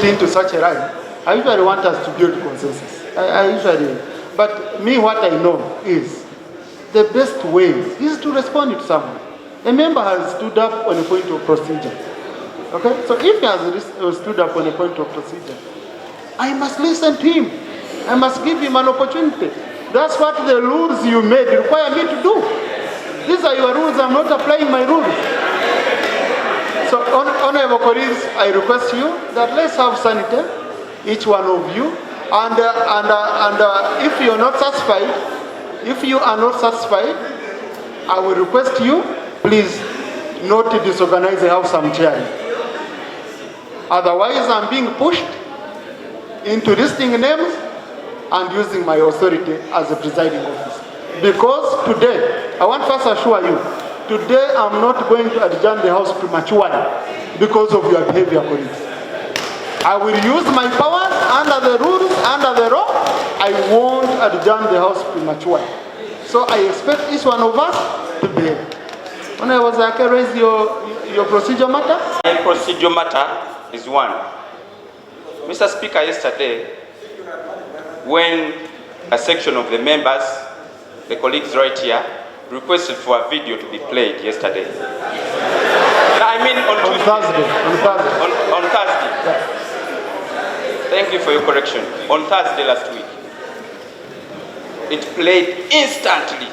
into such a line, I usually want us to build consensus. I usually, but me, what I know is the best way is to respond to someone. A member has stood up on a point of procedure. Okay? So if he has stood up on a point of procedure, I must listen to him. I must give him an opportunity. That's what the rules you made require me to do. These are your rules. I'm not applying my rules. So, honorable colleagues, I request you that let's have sanity, each one of you. And if you're not satisfied, I will request you, please, not to disorganize the house I'm chairing. Otherwise, I'm being pushed into listing names and using my authority as a presiding officer. Because today, I want to assure you, today I'm not going to adjourn the house prematurely because of your behavior, colleagues. I will use my powers under the rules, under the law. I won't adjourn the house prematurely. So I expect each one of us to behave. When I was like, raise your procedure matter? My procedure matter is one. Mr. Speaker, yesterday, when a section of the members, the colleagues right here, requested for a video to be played yesterday. I mean on Thursday. On Thursday. Yeah. Thank you for your correction. On Thursday last week. It played instantly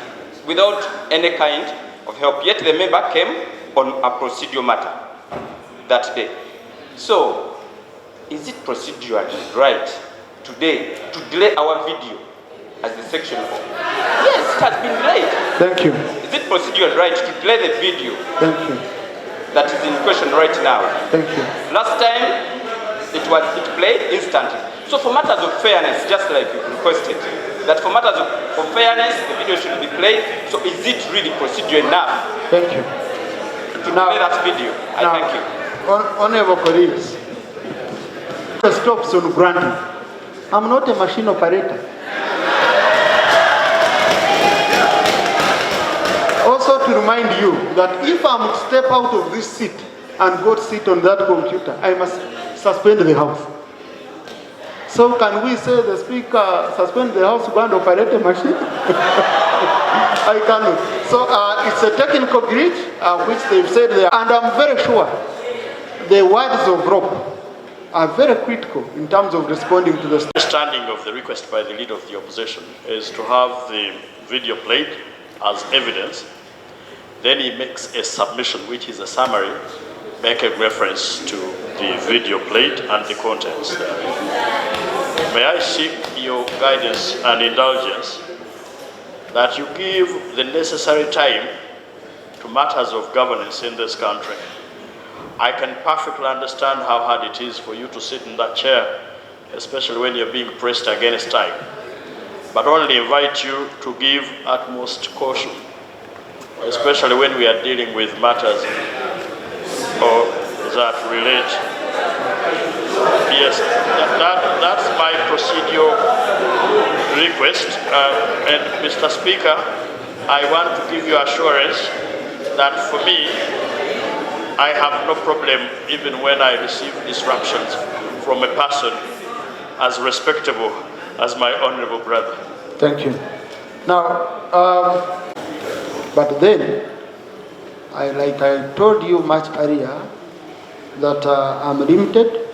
without any kind of help. Yet the member came on a procedural matter that day. So, is it procedurally right today to delay our video as the section of? Yes, it has been delayed. Thank you. Is it procedurally right to delay the video? Thank you. That is in question right now. Thank you. Last time, it played instantly. So for matters of fairness, just like you requested, that for matters of fairness, the video should be played. So is it really procedure enough? Thank you. To play that video? I thank you. Honorable colleagues, stops on granting. I'm not a machine operator. Also to remind you that if I'm to step out of this seat and go to sit on that computer, I must suspend the house. So can we say the speaker suspend the house to go and operate a machine? I cannot. So it's a technical glitch which they've said there, and I'm very sure the words of Rob are very critical in terms of responding to the understanding of the request by the leader of the opposition is to have the video played as evidence. Then he makes a submission, which is a summary, making reference to the video played and the contents. May I seek your guidance and indulgence that you give the necessary time to matters of governance in this country. I can perfectly understand how hard it is for you to sit in that chair, especially when you're being pressed against time, but only invite you to give utmost caution, especially when we are dealing with matters that relate. Yes, that's my procedural request. And Mr. Speaker, I want to give you assurance that for me, I have no problem even when I receive disruptions from a person as respectable as my honorable brother. Thank you. Now, but then, like I told you much earlier, that I'm limited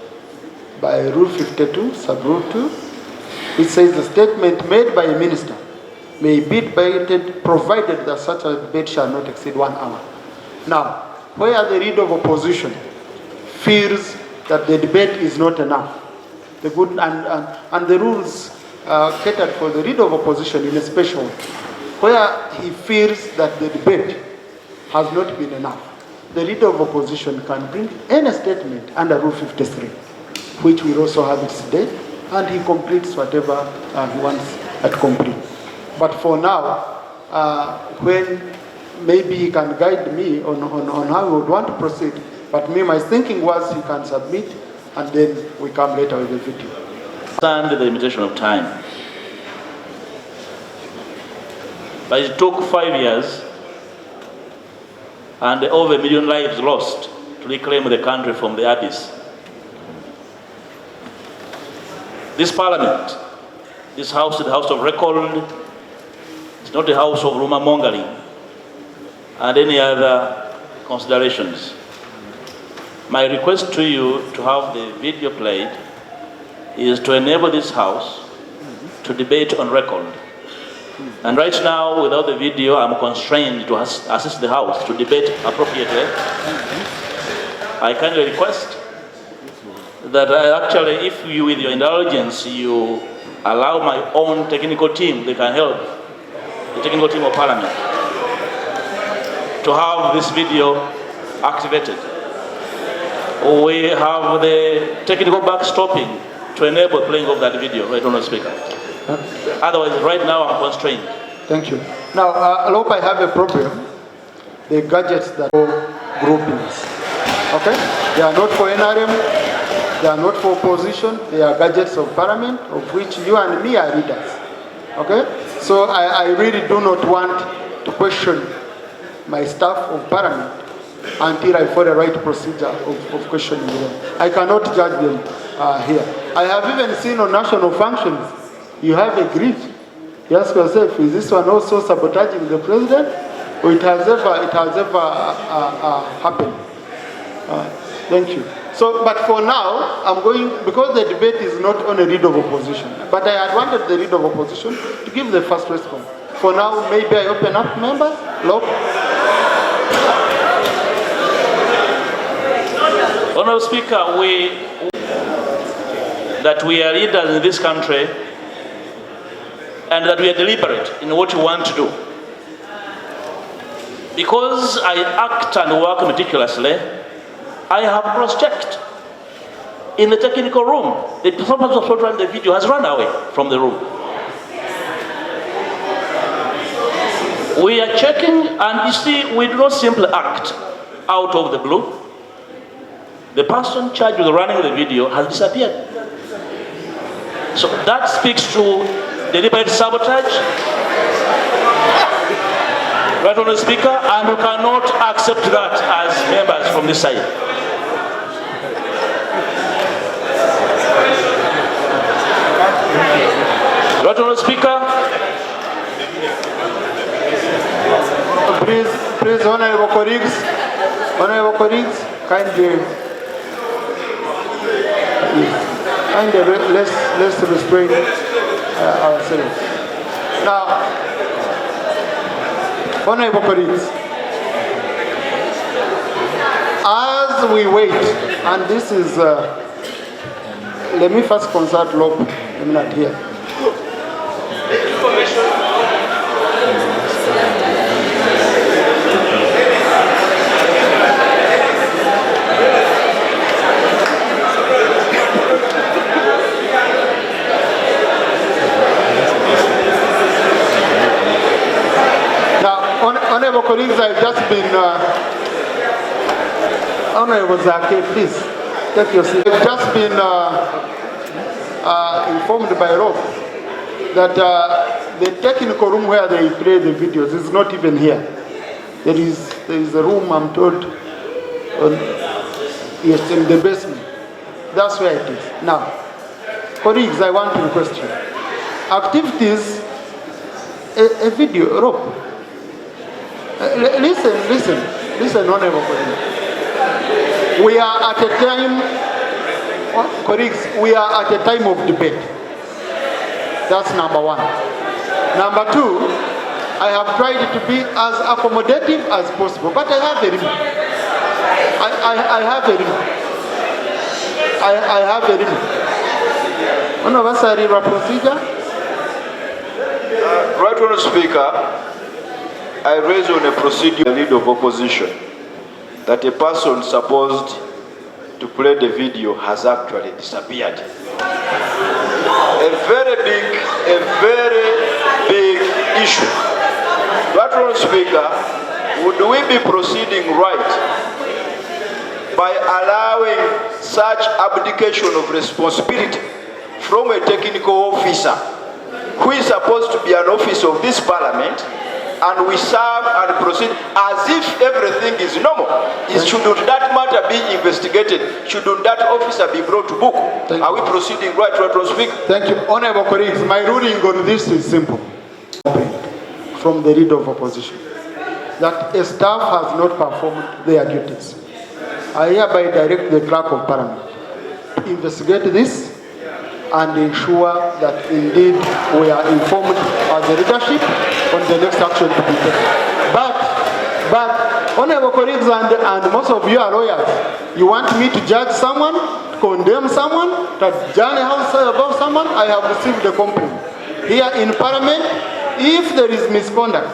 by Rule 52, Sub-Rule 2, which says the statement made by a minister may be debated provided that such a debate shall not exceed 1 hour. Now, where the leader of opposition feels that the debate is not enough, the good and the rules catered for the leader of opposition in a special way, where he feels that the debate has not been enough, the leader of opposition can bring any statement under Rule 53, which we also have it today, and he completes whatever he wants to complete. But for now, when maybe he can guide me on how we would want to proceed, but me, my thinking was he can submit, and then we come later with the video. Understand the limitation of time. But it took 5 years and over 1 million lives lost to reclaim the country from the abyss. This parliament, this house is the house of record. It's not the house of rumor mongering and any other considerations. My request to you to have the video played is to enable this house to debate on record. And right now, without the video, I'm constrained to assist the house to debate appropriately. I kindly request that actually, if you, with your indulgence, you allow my own technical team, they can help, the technical team of Parliament, to have this video activated. We have the technical backstopping to enable playing of that video, right on the speaker. Otherwise, right now, I'm constrained. Thank you. Now, I hope I have a problem. The gadgets that are groupings. Okay? They are not for NRM. They are not for opposition, they are gadgets of Parliament, of which you and me are leaders. Okay? So I really do not want to question my staff of Parliament until I follow the right procedure of questioning them. I cannot judge them here. I have even seen on national functions, you have a grid. You ask yourself, is this one also sabotaging the president? Or it has ever happened? Thank you. So, but for now, I'm going, because the debate is not on a lead of opposition, but I had wanted the lead of opposition to give the first response. For now, maybe I open up members. Look. Honourable Speaker, that we are leaders in this country and that we are deliberate in what we want to do. Because I act and work meticulously, I have cross-checked in the technical room. The person who was running the video has run away from the room. We are checking, and you see, we do not simply act out of the blue. The person charged with running the video has disappeared. So that speaks to deliberate sabotage. Right on the speaker, and we cannot accept that as members from this side. Right on the speaker. Please, honorable colleagues, kindly let's restrain ourselves. Now, honorable colleagues, as we wait, and this is, let me first consult Lob, I'm not here. Honorable colleagues, I've just been, Honorable Zaki, please take your seat. I've just been informed by Rob that the technical room where they play the videos is not even here. There is a room, I'm told, yes, in the basement. That's where it is. Now, colleagues, I want to request you. Activities, a video, Rob. Listen, honorable colleagues. We are at a time, colleagues, we are at a time of debate. That's number one. Number two, I have tried to be as accommodative as possible, but I have a limit. I have a limit. I have a limit. One of us are in a procedure. Right, Honourable Speaker. I raise on a procedure the lead of opposition that a person supposed to play the video has actually disappeared. A very big issue. Right, Honourable Speaker, would we be proceeding right by allowing such abdication of responsibility from a technical officer who is supposed to be an officer of this Parliament and we serve and proceed as if everything is normal. Shouldn't that matter be investigated? Shouldn't that officer be brought to book? Are we proceeding right, Speaker? Thank you. Honorable colleagues, my ruling on this is simple. From the leader of opposition, that a staff has not performed their duties. I hereby direct the clerk of parliament to investigate this and ensure that indeed we are informed as the leadership on the next action to be taken. But honorable colleagues and most of you are lawyers, you want me to judge someone, to condemn someone, to judge about someone? I have received the complaint here in parliament. If there is misconduct,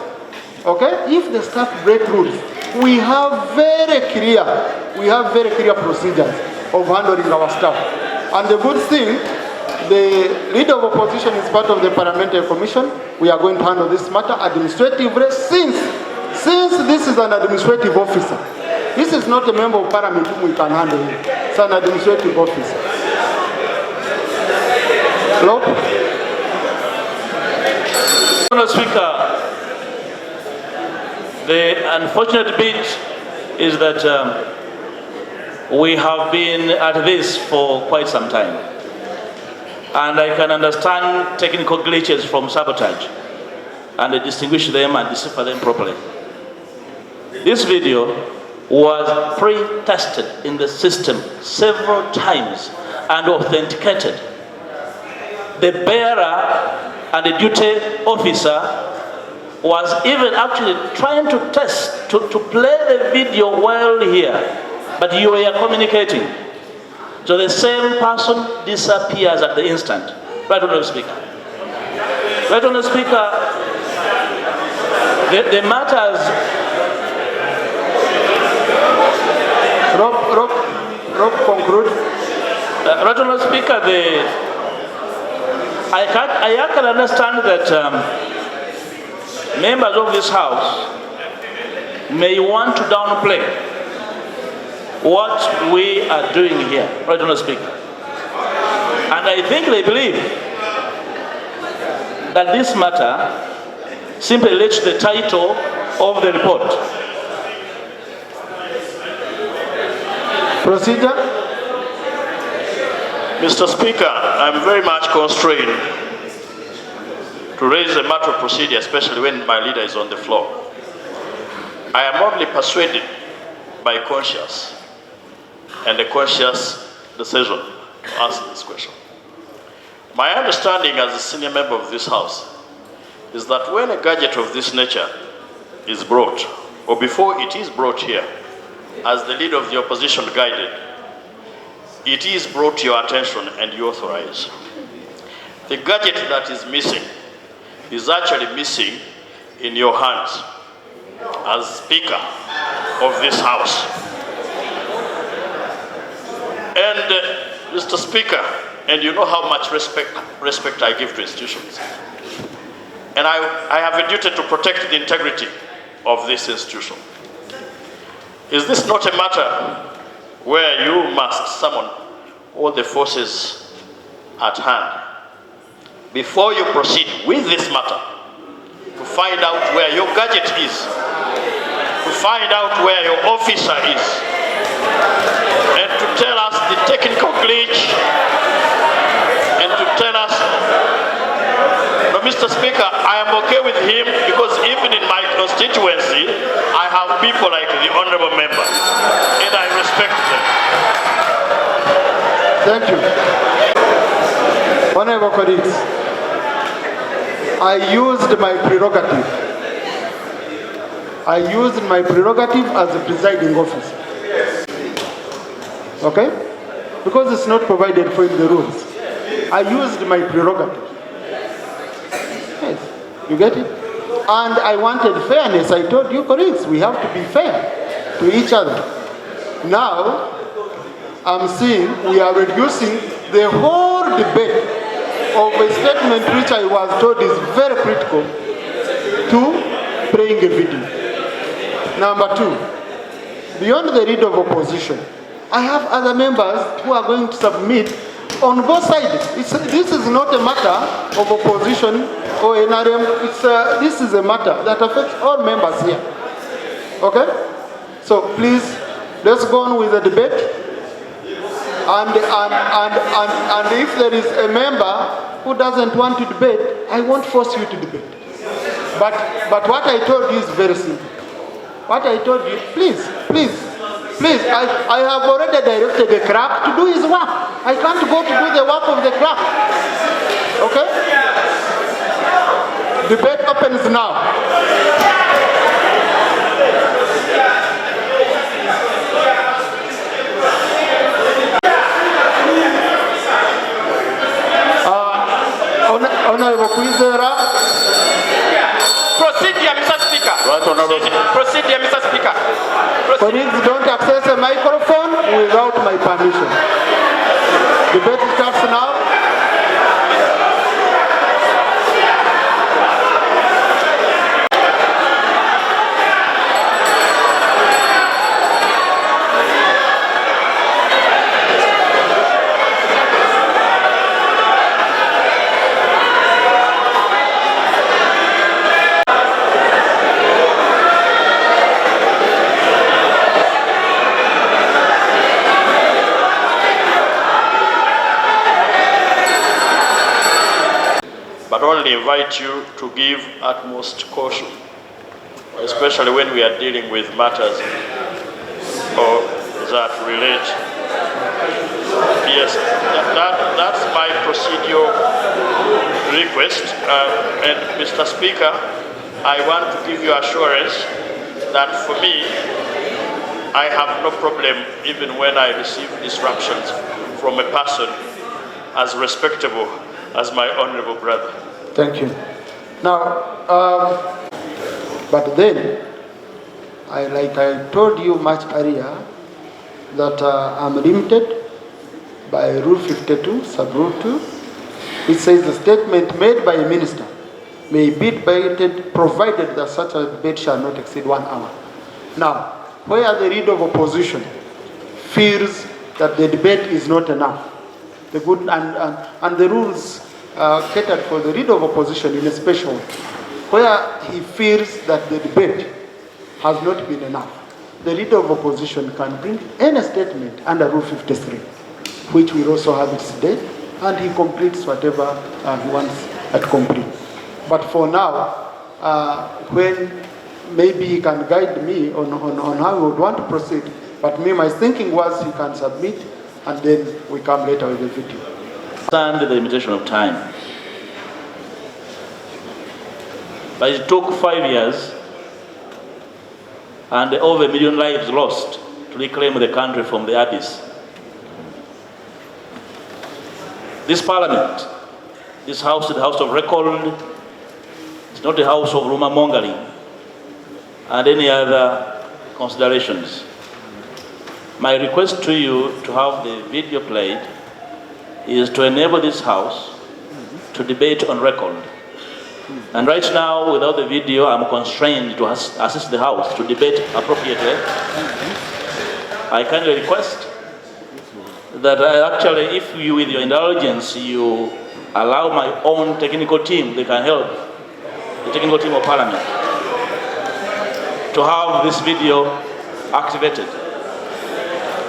okay, if the staff break rules, we have very clear procedures of handling our staff. And the good thing, the leader of opposition is part of the parliamentary commission. We are going to handle this matter administratively since this is an administrative officer. This is not a member of parliament whom we can handle it. It's an administrative officer. Hello? Mr. Speaker, the unfortunate bit is that we have been at this for quite some time. And I can understand technical glitches from sabotage and distinguish them and decipher them properly. This video was pre-tested in the system several times and authenticated. The bearer and the duty officer was even actually trying to test, to play the video while here, but you were communicating. So the same person disappears at the instant. Right, Honourable Speaker. Right, Honourable Speaker, the matters... Rob, conclude. Right, Honourable Speaker, I can understand that members of this House may want to downplay what we are doing here, right, Honourable Speaker. And I think they believe that this matter simply relates to the title of the report. Procedure. Mr. Speaker, I'm very much constrained to raise a matter of procedure, especially when my leader is on the floor. I am only persuaded by conscience and a conscious decision to ask this question. My understanding as a senior member of this House is that when a gadget of this nature is brought, or before it is brought here, as the leader of the opposition guided, it is brought to your attention and you authorize. The gadget that is missing is actually missing in your hands as Speaker of this House. And Mr. Speaker, and you know how much respect I give to institutions. And I have a duty to protect the integrity of this institution. Is this not a matter where you must summon all the forces at hand before you proceed with this matter to find out where your gadget is, to find out where your officer is, and to tell us the technical glitch, and to tell us, but Mr. Speaker, I am okay with him because even in my constituency, I have people like the honorable member, and I respect them. Thank you. Honorable colleagues, I used my prerogative. I used my prerogative as a presiding officer. Okay? Because it's not provided for in the rules. I used my prerogative. Yes. You get it? And I wanted fairness. I told you colleagues, we have to be fair to each other. Now, I'm seeing we are reducing the whole debate of a statement which I was told is very critical to playing a video. Number two, beyond the leader of opposition, I have other members who are going to submit on both sides. This is not a matter of opposition or NRM. This is a matter that affects all members here. Okay? So please, let's go on with the debate. And if there is a member who doesn't want to debate, I won't force you to debate. But what I told you is very simple. What I told you, please, I have already directed the clerk to do his work. I can't go to do the work of the clerk. Okay? Debate opens now. Honorable Kwizera. Proceed, dear Mr. Speaker. Right, Honorable. Proceed, dear Mr. Speaker. Colleagues, don't access a microphone without my permission. Debate starts now. But only invite you to give utmost caution, especially when we are dealing with matters that relate. Yes, that's my procedural request. And Mr. Speaker, I want to give you assurance that for me, I have no problem even when I receive disruptions from a person as respectable as my honorable brother. Thank you. Now, but then, like I told you much earlier, that I'm limited by Rule 52, Sub-Rule 2, which says the statement made by a minister may be debated provided that such a debate shall not exceed 1 hour. Now, where the leader of opposition feels that the debate is not enough, the good and the rules catered for the leader of opposition in a special way, where he feels that the debate has not been enough, the leader of opposition can bring any statement under Rule 53, which we also have it today, and he completes whatever he wants to complete. But for now, when maybe he can guide me on how we would want to proceed, but my thinking was he can submit, and then we come later with the video. Stand the limitation of time. But it took 5 years and over 1 million lives lost to reclaim the country from the abyss. This parliament, this house is the house of record, it's not a house of rumor mongering and any other considerations. My request to you to have the video played is to enable this house to debate on record. And right now, without the video, I'm constrained to assist the house to debate appropriately. I kindly request that actually, if you, with your indulgence, you allow my own technical team, they can help, the technical team of Parliament, to have this video activated.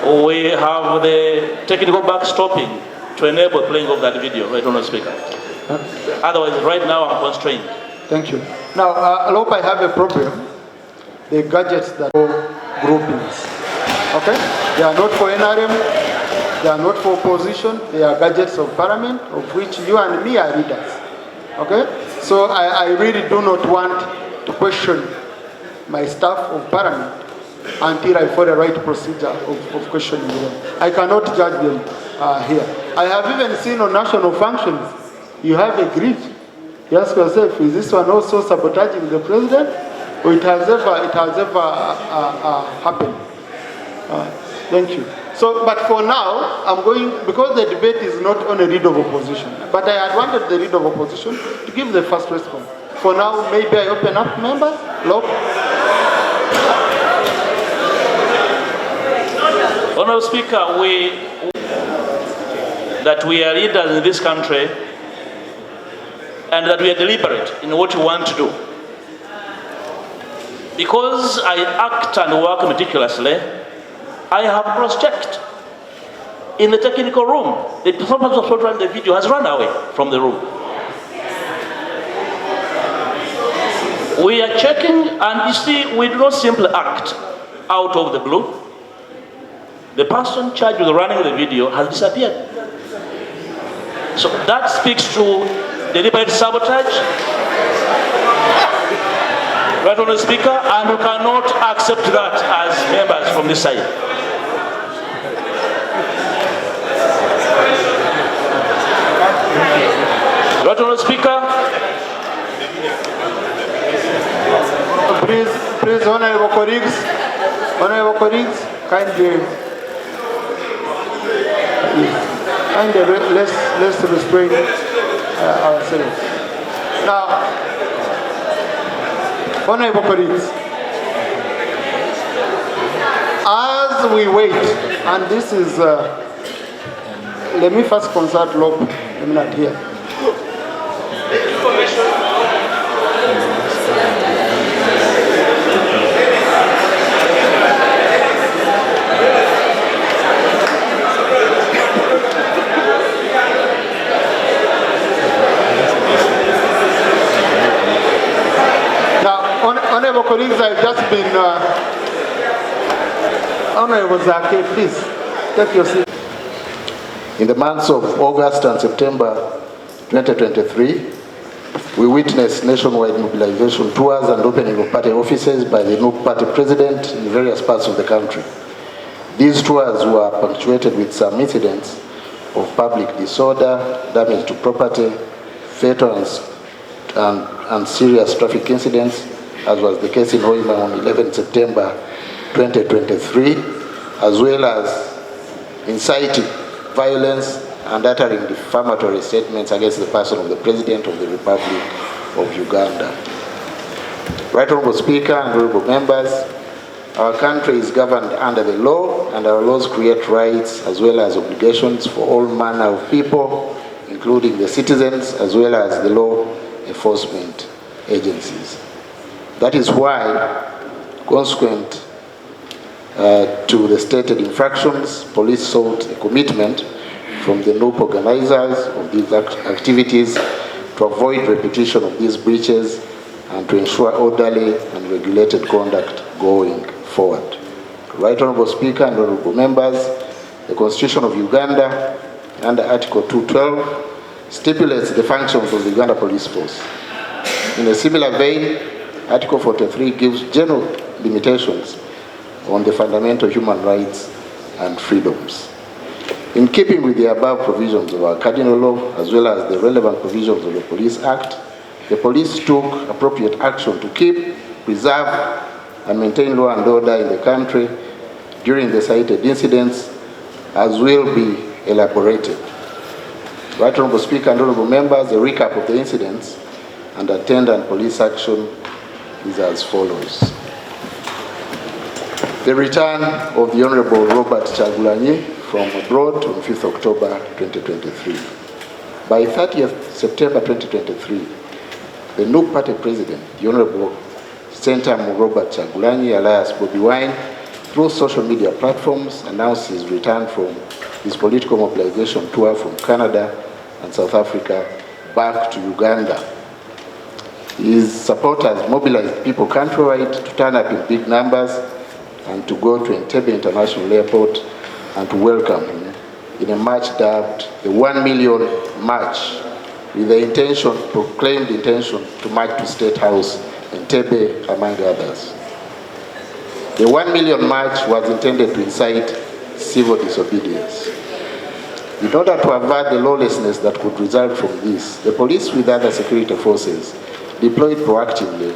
We have the technical backstopping to enable playing of that video, right, Honourable Speaker. Otherwise, right now, I'm constrained. Thank you. Now, I hope I have a problem. The gadgets that are groupings. Okay? They are not for NRM, they are not for opposition, they are gadgets of Parliament, of which you and me are leaders. Okay? So I really do not want to question my staff of Parliament until I follow the right procedure of questioning them. I cannot judge them here. I have even seen on national functions, you have a grid. You ask yourself, is this one also sabotaging the president? Or it has ever happened? Thank you. So, but for now, I'm going, because the debate is not on a leader of opposition, but I had wanted the leader of opposition to give the first response. For now, maybe I open up members. Look. Honourable Speaker, that we are leaders in this country and that we are deliberate in what we want to do. Because I act and work meticulously, I have cross-checked. In the technical room, the person who was running the video has run away from the room. We are checking, and you see, we do not simply act out of the blue. The person charged with running the video has disappeared. So that speaks to deliberate sabotage, right on the speaker, and we cannot accept that as members from this side. Right on the speaker. Please, honorable colleagues, kindly let's restrain ourselves. Now, honorable colleagues, as we wait, and this is, let me first consult Lob, I'm not here. Honorable colleagues, I've just been, Honorable Zaki, please, take your seat. In the months of August and September 2023, we witnessed nationwide mobilization tours and opening of party offices by the new party president in various parts of the country. These tours were punctuated with some incidents of public disorder, damage to property, fatal and serious traffic incidents, as was the case in Hoima on 11 September 2023, as well as inciting violence and uttering defamatory statements against the person of the President of the Republic of Uganda. Right Honorable Speaker and honorable members, our country is governed under the law, and our laws create rights as well as obligations for all manner of people, including the citizens as well as the law enforcement agencies. That is why, consequent to the stated infractions, police sought a commitment from the NUP organizers of these activities to avoid repetition of these breaches and to ensure orderly and regulated conduct going forward. Right Honorable Speaker and honorable members, the Constitution of Uganda, under Article 212, stipulates the functions of the Uganda Police Force. In a similar vein, Article 43 gives general limitations on the fundamental human rights and freedoms. In keeping with the above provisions of our cardinal law, as well as the relevant provisions of the Police Act, the police took appropriate action to keep, preserve, and maintain law and order in the country during the cited incidents, as will be elaborated. Right Honorable Speaker and honorable members, a recap of the incidents and attendant police action is as follows. The return of the Honorable Robert Kyagulanyi from abroad on 5th October 2023. By 30th September 2023, the new party president, the Honorable Senator Robert Kyagulanyi, alias Bobi Wine, through social media platforms, announced his return from his political mobilization tour from Canada and South Africa back to Uganda. His supporters mobilized people countrywide to turn up in big numbers and to go to Entebbe International Airport and to welcome him in a march dubbed the 1 million march, with the proclaimed intention to march to State House, Entebbe, among others. The 1 million march was intended to incite civil disobedience. In order to avert the lawlessness that could result from this, the police with other security forces deployed proactively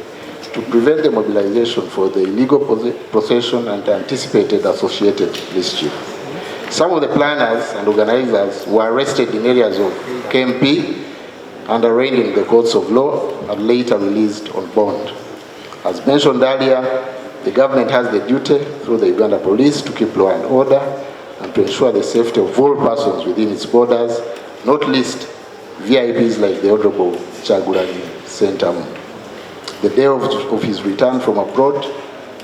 to prevent the mobilization for the illegal possession and anticipated associated mischief. Some of the planners and organizers were arrested in areas of KMP and arraigned in the courts of law and later released on bond. As mentioned earlier, the government has the duty through the Uganda police to keep law and order, and and to ensure the safety of all persons within its borders, not least VIPs like the Honorable Kyagulanyi Sentamu. The day of his return from abroad,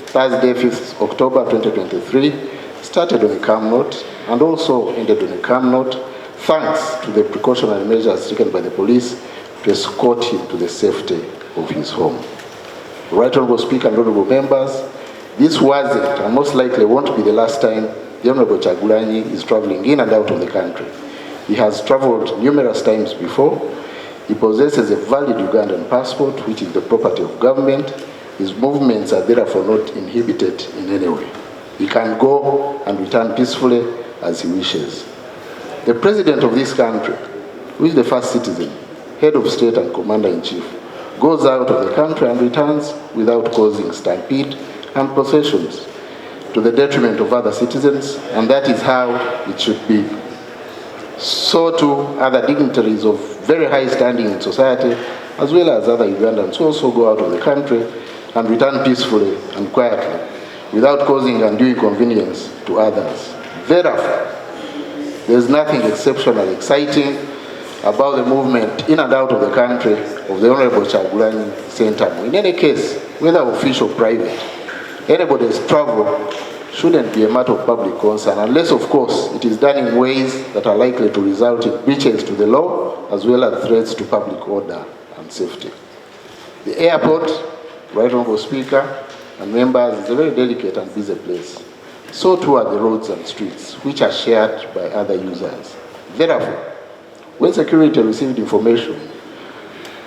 Thursday, 5th October 2023, started on a calm note and also ended on a calm note, thanks to the precautionary measures taken by the police to escort him to the safety of his home. Right Honorable Speaker and Honorable Members, this wasn't and most likely won't be the last time the Honorable Kyagulanyi is traveling in and out of the country. He has traveled numerous times before. He possesses a valid Ugandan passport, which is the property of government. His movements are therefore not inhibited in any way. He can go and return peacefully as he wishes. The President of this country, who is the first citizen, head of state and commander-in-chief, goes out of the country and returns without causing stampede and processions to the detriment of other citizens, and that is how it should be. So too, other dignitaries of very high standing in society, as well as other Ugandans, also go out of the country and return peacefully and quietly, without causing undue inconvenience to others. Therefore, there is nothing exceptional, exciting about the movement in and out of the country of the Honorable Kyagulanyi Sentamu. In any case, whether official or private, anybody's travel shouldn't be a matter of public concern, unless, of course, it is done in ways that are likely to result in breaches to the law, as well as threats to public order and safety. The airport, Right Honorable Speaker and members, is a very delicate and busy place. So too are the roads and streets, which are shared by other users. Therefore, when security received information,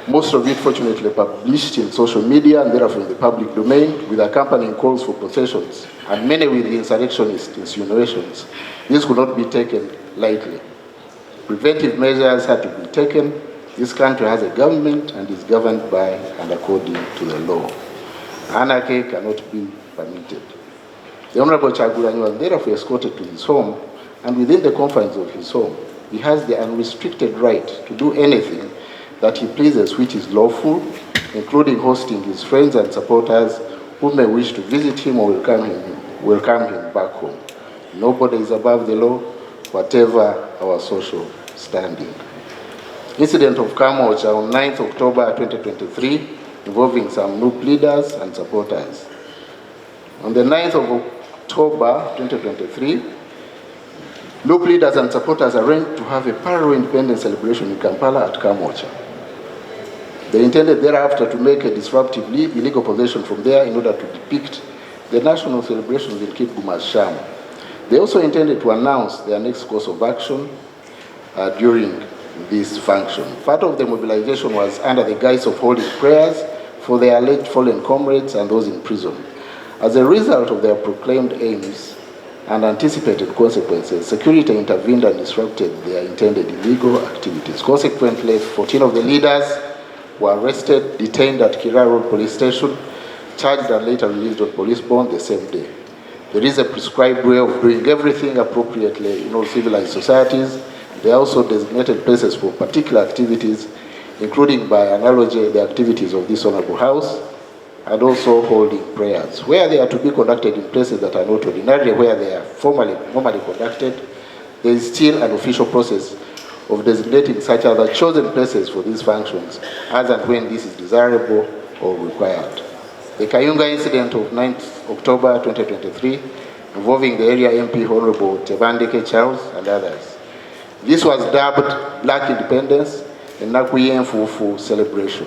most of it fortunately published in social media and therefore in the public domain, with accompanying calls for processions, and many with insurrectionist insinuations, this could not be taken lightly. Preventive measures had to be taken. This country has a government and is governed by and according to the law. Anarchy cannot be permitted. The Honorable Kyagulanyi was therefore escorted to his home, and within the confines of his home, he has the unrestricted right to do anything that he pleases which is lawful, including hosting his friends and supporters who may wish to visit him or welcome him back home. Nobody is above the law, whatever our social standing. Incident of Kamocha on 9th October 2023, involving some NUP leaders and supporters. On the 9th of October 2023, NUP leaders and supporters arranged to have a parallel independence celebration in Kampala at Kamocha. They intended thereafter to make a disruptive illegal possession from there in order to depict the national celebrations in Kibguma as sham. They also intended to announce their next course of action during this function. Part of the mobilization was under the guise of holding prayers for their alleged fallen comrades and those in prison. As a result of their proclaimed aims and anticipated consequences, security intervened and disrupted their intended illegal activities. Consequently, 14 of the leaders were arrested, detained at Kira Road Police Station, charged and later released on police bond the same day. There is a prescribed way of doing everything appropriately in all civilized societies. There are also designated places for particular activities, including by analogy the activities of this Honorable House, and also holding prayers. Where they are to be conducted in places that are not ordinarily where they are normally conducted, there is still an official process of designating such other chosen places for these functions, as and when this is desirable or required. The Kayunga incident of 9th October 2023, involving the area MP Honorable Tebandeke Charles and others. This was dubbed Black Independence and Nakuye Mfufu celebration.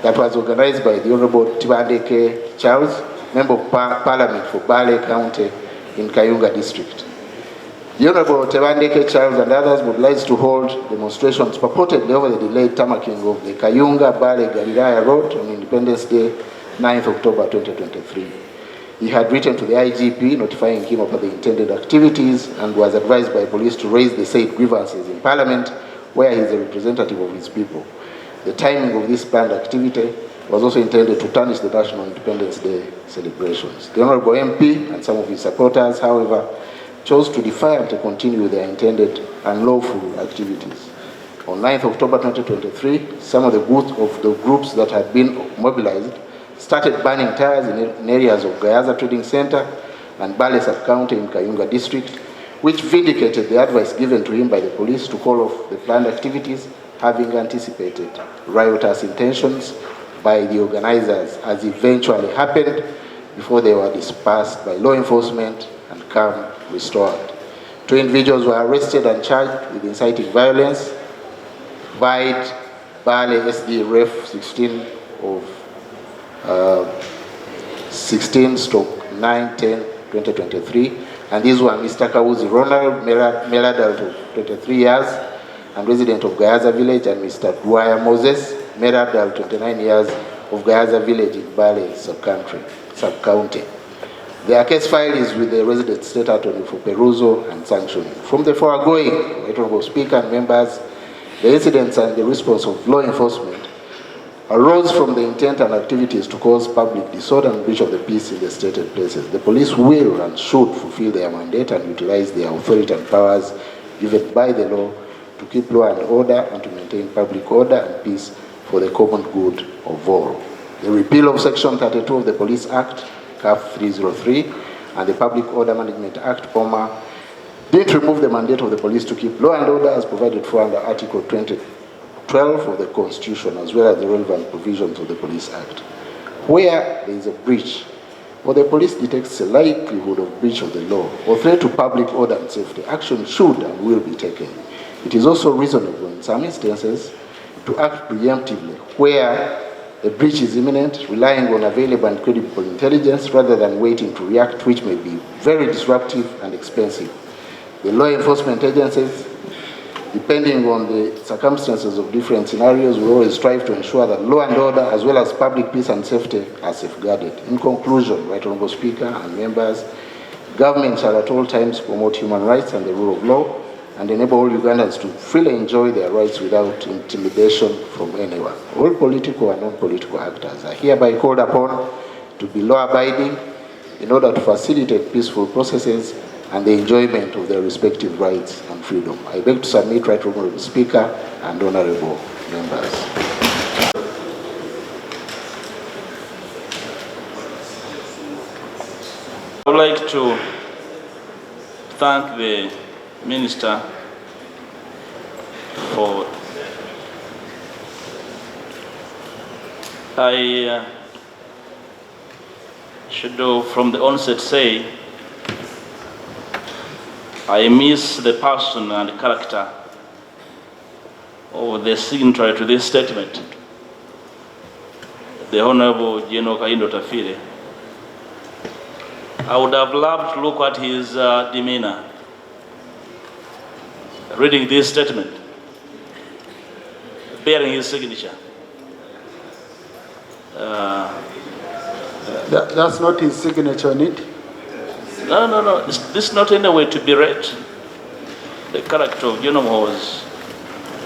That was organized by the Honorable Tebandeke Charles, Member of Parliament for Bale County in Kayunga District. The Honorable Tebandeke Charles and others mobilized to hold demonstrations purportedly over the delayed tamaking of the Kayunga Bale Galilaya Road on Independence Day, 9th October 2023. He had written to the IGP notifying him about the intended activities and was advised by police to raise the said grievances in Parliament, where he is a representative of his people. The timing of this planned activity was also intended to tarnish the National Independence Day celebrations. The Honorable MP and some of his supporters, however, chose to defy and to continue with their intended unlawful activities. On 9th October 2023, some of the groups that had been mobilized started burning tires in areas of Gayaza Trading Center and Bale Sub-County in Kayunga District, which vindicated the advice given to him by the police to call off the planned activities, having anticipated riotous intentions by the organizers, as eventually happened before they were dispersed by law enforcement and calm restored. 2 individuals were arrested and charged with inciting violence, Bagala SD Ref 16 of 16/9/10/2023, and these were Mr. Kawuzi Ronald, male adult of 23 years and resident of Gayaza Village, and Mr. Dwyer Moses, male adult 29 years of Gayaza Village in Bale sub-county. Their case file is with the resident state attorney for perusal and sanctioning. From the foregoing, Honorable Speaker and members, the incidents and the response of law enforcement arose from the intent and activities to cause public disorder and breach of the peace in the stated places. The police will and should fulfill their mandate and utilize their authority and powers given by the law to keep law and order and to maintain public order and peace for the common good of all. The repeal of Section 32 of the Police Act, CAF 303, and the Public Order Management Act, POMA, didn't remove the mandate of the police to keep law and order as provided for under Article 2012 of the Constitution, as well as the relevant provisions of the Police Act. Where there is a breach, or the police detects a likelihood of breach of the law or threat to public order and safety, action should and will be taken. It is also reasonable in some instances to act preemptively where a breach is imminent, relying on available and credible intelligence rather than waiting to react, which may be very disruptive and expensive. The law enforcement agencies, depending on the circumstances of different scenarios, will always strive to ensure that law and order, as well as public peace and safety, are safeguarded. In conclusion, Right Honorable Speaker and members, government shall at all times promote human rights and the rule of law, and enable all Ugandans to freely enjoy their rights without intimidation from anyone. All political and non-political actors are hereby called upon to be law-abiding in order to facilitate peaceful processes and the enjoyment of their respective rights and freedom. I beg to submit, Right Honorable Speaker and honorable members. I would like to thank the Minister for I should from the onset say I miss the person and character of the signatory to this statement, the Honorable General Kaindo Tafire. I would have loved to look at his demeanor reading this statement, bearing his signature. That's not his signature on it. No. This is not any way to berate the character of General was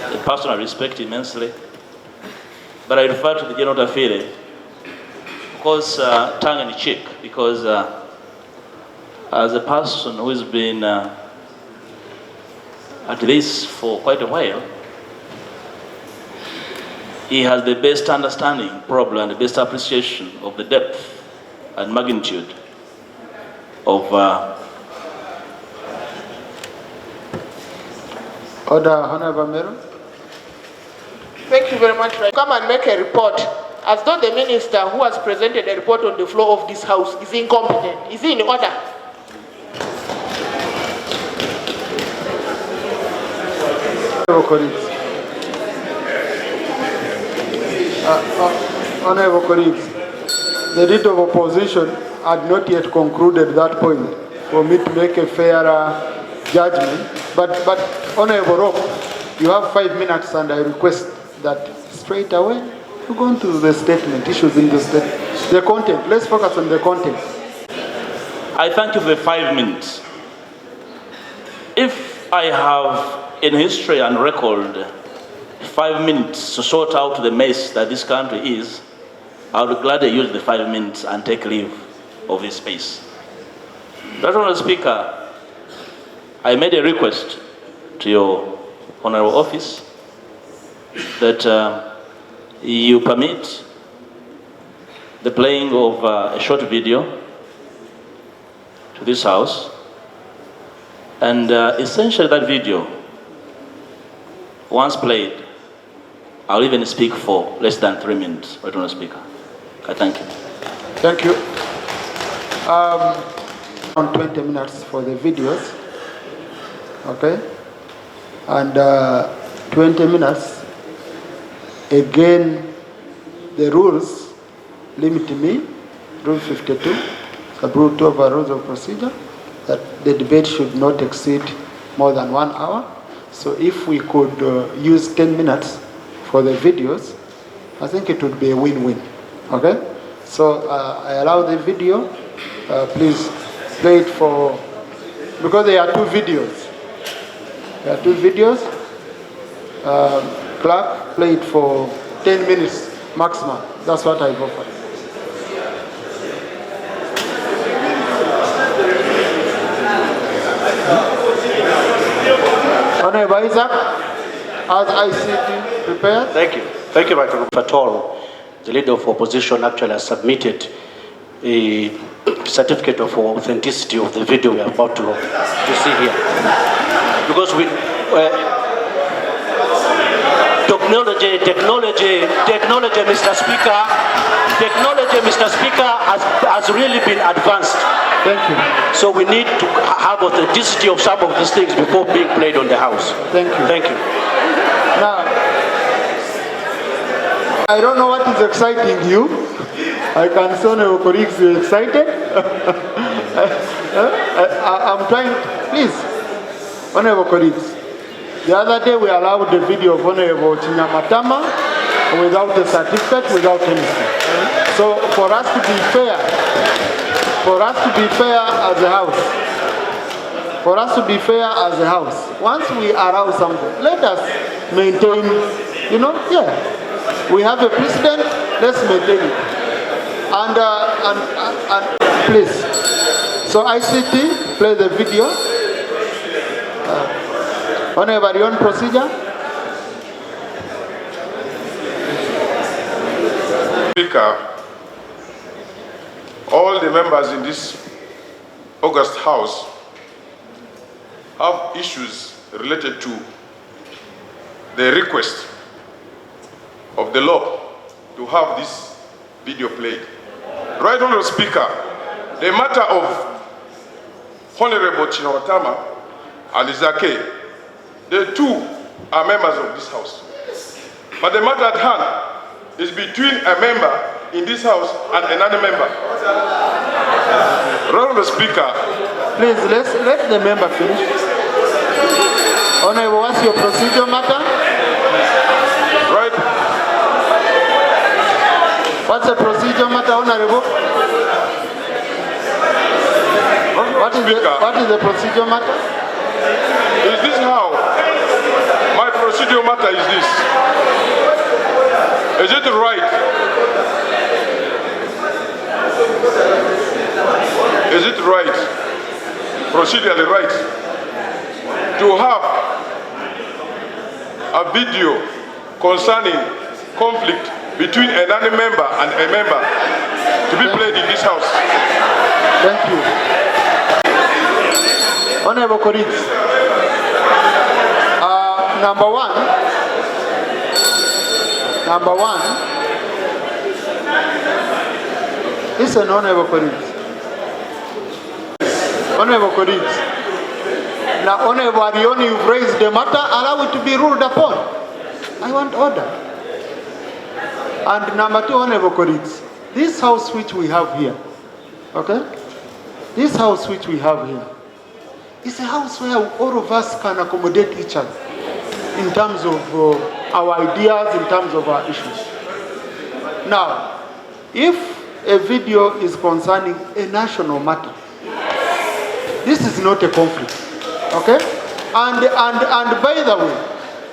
a person I respect immensely. But I refer to the General Tafire because tongue in cheek, because as a person who has been at this for quite a while, he has the best understanding, probably, and the best appreciation of the depth and magnitude of Order, Honorable Mero. Thank you very much. Come and make a report as though the minister who has presented a report on the floor of this house is incompetent. Is he in order? Honorable colleagues. Honorable colleagues, the leader of opposition had not yet concluded that point for me to make a fairer judgment. But Honorable Rock, you have 5 minutes, and I request that straight away you go into the statement, issues in the content. Let's focus on the content. I thank you for 5 minutes. If I have in history and record 5 minutes to sort out the mess that this country is, I would gladly use the 5 minutes and take leave of this space. Honorable Speaker, I made a request to your honorable office that you permit the playing of a short video to this house And essentially that video, once played, I'll even speak for less than 3 minutes, right on the speaker. Okay, thank you. Thank you. On 20 minutes for the videos, okay? And 20 minutes, again, the rules limit me, Rule 52, Rule 2 of our Rules of Procedure, that the debate should not exceed more than 1 hour. So if we could use 10 minutes for the videos, I think it would be a win-win, okay? So I allow the video, please play it for, because there are 2 videos. There are 2 videos. Clerk, play it for 10 minutes maximum. That's what I've offered. Honorable Isaac, as ICT prepared. Thank you. Thank you, Michael Fatol. The leader of opposition actually has submitted a certificate of authenticity of the video we are about to see here. Because we, technology, Mr. Speaker, has really been advanced. Thank you. So we need to have authenticity of some of these things before being played on the House. Thank you. Thank you. Now, I don't know what is exciting you. I can see your colleagues are excited. I'm trying, please, honorable colleagues. The other day we allowed the video of Honorable Chinyamatama without a certificate, without anything. So for us to be fair, as a house, once we allow something, let us maintain, we have a precedent, let's maintain it. And please, so ICT, play the video. Honorable, your own procedure. Speaker, all the members in this August House have issues related to the request of the law to have this video played. Right, Honorable Speaker, the matter of Honorable Chinyamatama and Izake, the 2 are members of this House. But the matter at hand is between a member in this House and another member. Honorable Speaker, please let the member finish. Honorable, what's your procedure matter? Right. What's the procedure matter, Honorable? What is the procedure matter? Is this how? My procedure matter is this. Is it right? Is it right, procedurally right, to have a video concerning conflict between another member and a member to be played in this House? Thank you. Honorable colleagues, number one, listen, honorable colleagues. Honorable colleagues, now Honorable Arioni, you've raised the matter, allow it to be ruled upon. I want order. And number 2, honorable colleagues, this House which we have here, okay? This House which we have here is a house where all of us can accommodate each other in terms of our ideas, in terms of our issues. Now, if a video is concerning a national matter, this is not a conflict, okay? And by the way,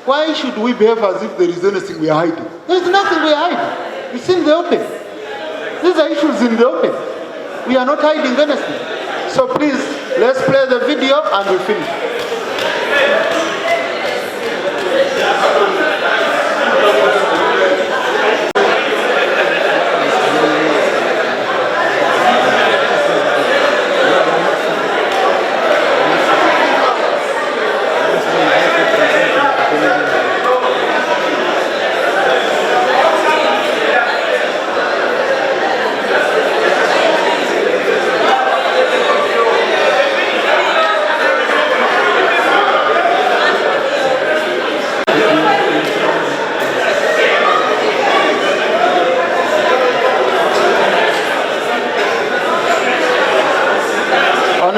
why should we behave as if there is anything we are hiding? There is nothing we are hiding. It's in the open. These are issues in the open. We are not hiding anything. So please, let's play the video and we finish.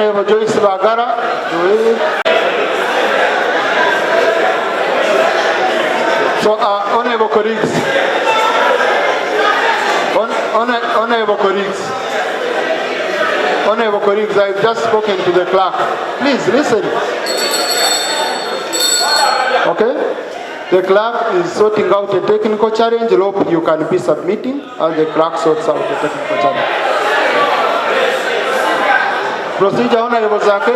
Honorable Joyce Bagala. So, honorable colleagues, honorable colleagues, I've just spoken to the clerk. Please listen. Okay? The clerk is sorting out a technical challenge. Hope you can be submitting as the clerk sorts out the technical challenge. Procedure, Honorable Zake.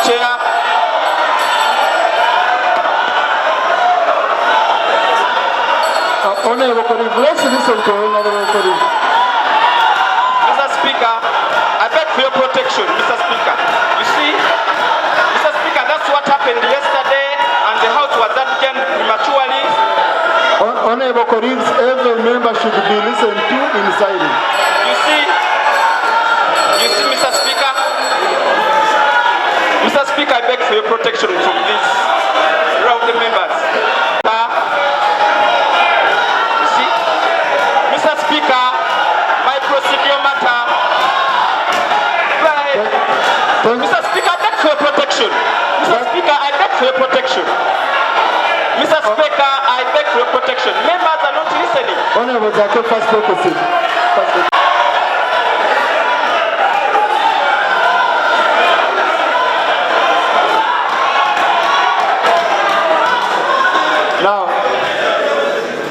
Chair. Honorable colleague, let's listen to honorable colleague. Mr. Speaker, I beg for your protection, Mr. Speaker. You see, Mr. Speaker, that's what happened yesterday, and the House was adjourned prematurely. Honorable colleagues, every member should be listened to in silence. You see, Mr. Speaker, I beg for your protection from these rowdy members. You see, Mr. Speaker, my procedure matter. Mr. Speaker, I beg for your protection. Mr. Speaker, I beg for your protection. Mr. Speaker, I beg for your protection. Members are not listening. Honorable Zake, first take a seat.